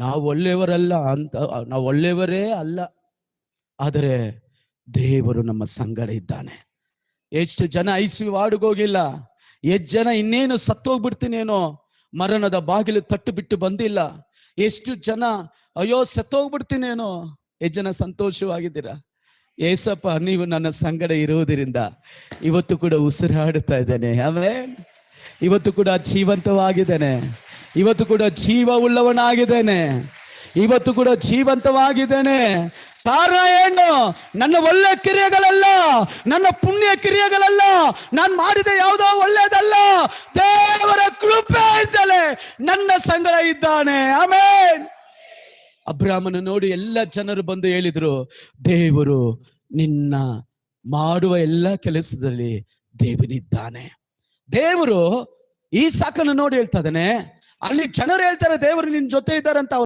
ನಾವು ಒಳ್ಳೆಯವರಲ್ಲ ಅಂತ, ನಾವು ಒಳ್ಳೆಯವರೇ ಅಲ್ಲ, ಆದರೆ ದೇವರು ನಮ್ಮ ಸಂಗಡ ಇದ್ದಾನೆ. ಎಷ್ಟು ಜನ ಐಸಿಯು ವಾರ್ಡ್ಗೋಗಿಲ್ಲ, ಎಷ್ಟು ಜನ ಇನ್ನೇನು ಸತ್ತೋಗ್ಬಿಡ್ತೀನೇನೋ ಮರಣದ ಬಾಗಿಲು ತಟ್ಟು ಬಿಟ್ಟು ಬಂದಿಲ್ಲ. ಎಷ್ಟು ಜನ ಅಯ್ಯೋ ಸತ್ತೋಗ್ಬಿಡ್ತೀನೇನೋ, ಎಷ್ಟು ಜನ ಸಂತೋಷವಾಗಿದ್ದೀರಾ? ಏಸಪ್ಪ ನೀವು ನನ್ನ ಸಂಗಡ ಇರುವುದರಿಂದ ಇವತ್ತು ಕೂಡ ಉಸಿರಾಡುತ್ತಾ ಇದ್ದೇನೆ. ಆಮೆನ್. ಇವತ್ತು ಕೂಡ ಜೀವಂತವಾಗಿದ್ದೇನೆ, ಇವತ್ತು ಕೂಡ ಜೀವ ಉಳ್ಳವನಾಗಿದ್ದೇನೆ, ಇವತ್ತು ಕೂಡ ಜೀವಂತವಾಗಿದ್ದೇನೆ. ಕಾರಣ ಏನು? ನನ್ನ ಒಳ್ಳೆ ಕ್ರಿಯೆಗಳಲ್ಲ, ನನ್ನ ಪುಣ್ಯ ಕ್ರಿಯೆಗಳಲ್ಲ, ನಾನು ಮಾಡಿದ ಯಾವುದೋ ಒಳ್ಳೆಯದಲ್ಲ, ದೇವರ ಕೃಪೆಯಿಂದಲೇ ನನ್ನ ಸಂಗಡ ಇದ್ದಾನೆ. ಆಮೆನ್. ಅಬ್ರಾಮನ ನೋಡಿ ಎಲ್ಲ ಜನರು ಬಂದು ಹೇಳಿದ್ರು, ದೇವರು ನಿನ್ನ ಮಾಡುವ ಎಲ್ಲ ಕೆಲಸದಲ್ಲಿ ದೇವನಿದ್ದಾನೆ. ದೇವರು ಈ ಸಾಕನ್ನು ನೋಡಿ ಹೇಳ್ತಾ ಇದ್ದಾನೆ. ಅಲ್ಲಿ ಜನರು ಹೇಳ್ತಾರೆ ದೇವರು ನಿನ್ನ ಜೊತೆ ಇದ್ದಾರೆ ಅಂತ.